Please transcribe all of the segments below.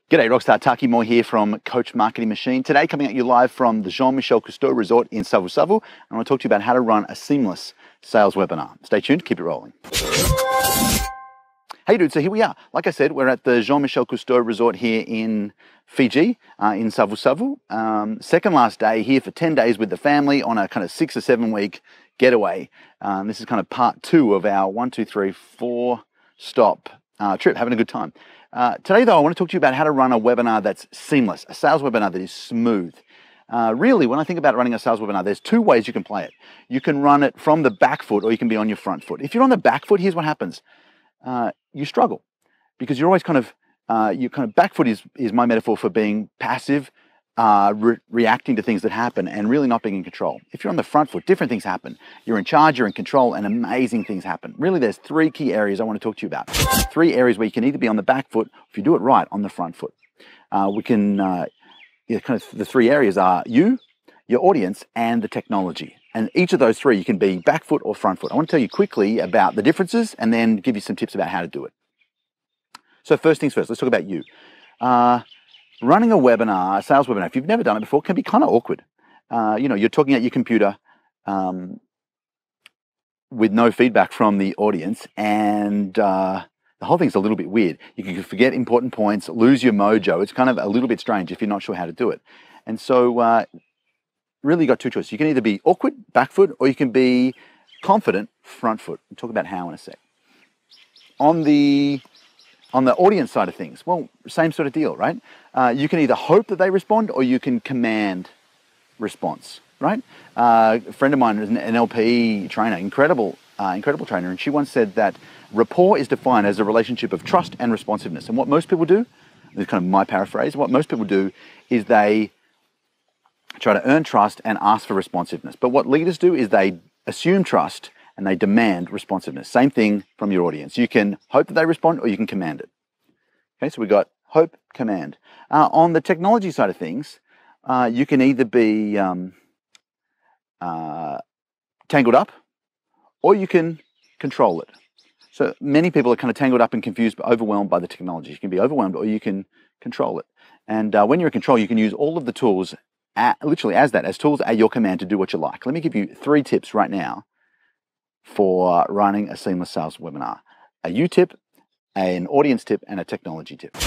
G'day Rockstar, Taki here from Coach Marketing Machine. Today coming at you live from the Jean-Michel Cousteau Resort in Savu-Savu. I want to talk to you about how to run a seamless sales webinar. Stay tuned, keep it rolling. Hey dude, so here we are. Like I said, we're at the Jean-Michel Cousteau Resort here in Fiji, in Savu-Savu. Second last day here for 10 days with the family on a kind of 6 or 7 week getaway. This is kind of part 2 of our 1, 2, 3, 4 stop trip, having a good time. Today though, I want to talk to you about how to run a webinar that's seamless, a sales webinar that is smooth. Really, when I think about running a sales webinar, there's 2 ways you can play it. You can run it from the back foot or you can be on your front foot. If you're on the back foot, here's what happens. You struggle because you're always kind of back foot is my metaphor for being passive, reacting to things that happen and really not being in control. If you're on the front foot, different things happen. You're in charge, you're in control, and amazing things happen. Really, there's 3 key areas I want to talk to you about. 3 areas where you can either be on the back foot, if you do it right, on the front foot. The 3 areas are you, your audience, and the technology. And each of those 3, you can be back foot or front foot. I want to tell you quickly about the differences and then give you some tips about how to do it. So first things first, let's talk about you. Running a webinar, a sales webinar, if you've never done it before, can be kind of awkward. You're talking at your computer with no feedback from the audience, and the whole thing's a little bit weird. You can forget important points, lose your mojo. It's kind of a little bit strange if you're not sure how to do it. And so really you've got 2 choices. You can either be awkward, back foot, or you can be confident, front foot. We'll talk about how in a sec. On the audience side of things, well, same sort of deal, right? You can either hope that they respond or you can command response, right? A friend of mine is an NLP trainer, incredible trainer, and she once said that rapport is defined as a relationship of trust and responsiveness. And what most people do, this is kind of my paraphrase, what most people do is they try to earn trust and ask for responsiveness. But what leaders do is they assume trust and they demand responsiveness. Same thing from your audience. You can hope that they respond or you can command it. Okay, so we got hope, command. On the technology side of things, you can either be tangled up or you can control it. So many people are kind of tangled up and confused, but overwhelmed by the technology. You can be overwhelmed or you can control it. And when you're in control, you can use all of the tools, literally as tools at your command to do what you like. Let me give you 3 tips right now for running a seamless sales webinar. A you tip, an audience tip, and a technology tip.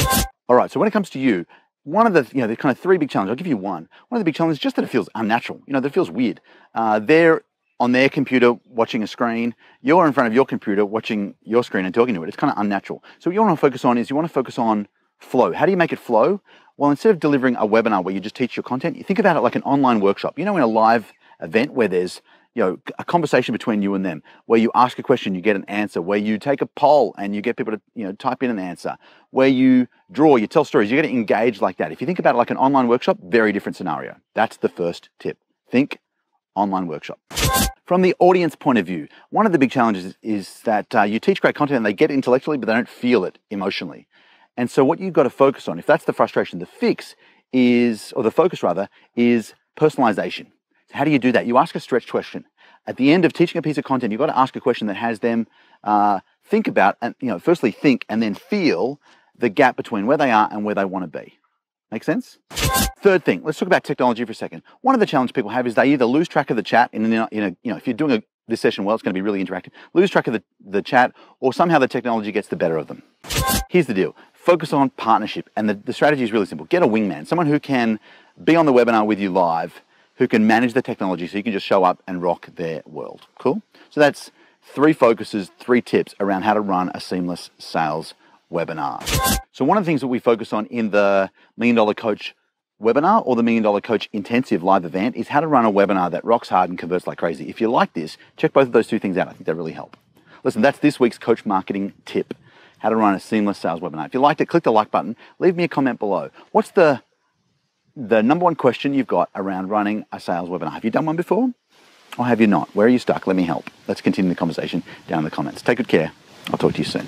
All right, so when it comes to you, one of the kind of 3 big challenges, I'll give you one. One of the big challenges is just that it feels unnatural, that it feels weird. They're on their computer watching a screen, you're in front of your computer watching your screen and talking to it. It's kind of unnatural. So what you want to focus on is you want to focus on flow. How do you make it flow? Well, instead of delivering a webinar where you just teach your content, you think about it like an online workshop. In a live event where there's a conversation between you and them, where you ask a question, you get an answer, where you take a poll and you get people to type in an answer, where you draw, you tell stories, you get to engage like that. If you think about it like an online workshop, very different scenario. That's the first tip. Think online workshop. From the audience point of view, one of the big challenges is that you teach great content and they get it intellectually, but they don't feel it emotionally. And so what you've got to focus on, if that's the frustration, the focus rather, is personalization. How do you do that? You ask a stretch question. At the end of teaching a piece of content, you've got to ask a question that has them think about, and firstly think and then feel the gap between where they are and where they want to be. Make sense? Third thing, let's talk about technology for a second. One of the challenges people have is they either lose track of the chat, if you're doing this session well, it's going to be really interactive, lose track of the chat, or somehow the technology gets the better of them. Here's the deal. Focus on partnership, and the strategy is really simple. Get a wingman, someone who can be on the webinar with you live, who can manage the technology so you can just show up and rock their world. Cool? So that's 3 focuses, 3 tips around how to run a seamless sales webinar. So one of the things that we focus on in the $1 Million Coach webinar or the $1 Million Coach intensive live event is how to run a webinar that rocks hard and converts like crazy. If you like this, check both of those 2 things out. I think they really help. Listen, that's this week's Coach Marketing tip, how to run a seamless sales webinar. If you liked it, click the like button, leave me a comment below. What's the number 1 question you've got around running a sales webinar? Have you done one before? Or have you not? Where are you stuck? Let me help. Let's continue the conversation down in the comments. Take good care. I'll talk to you soon.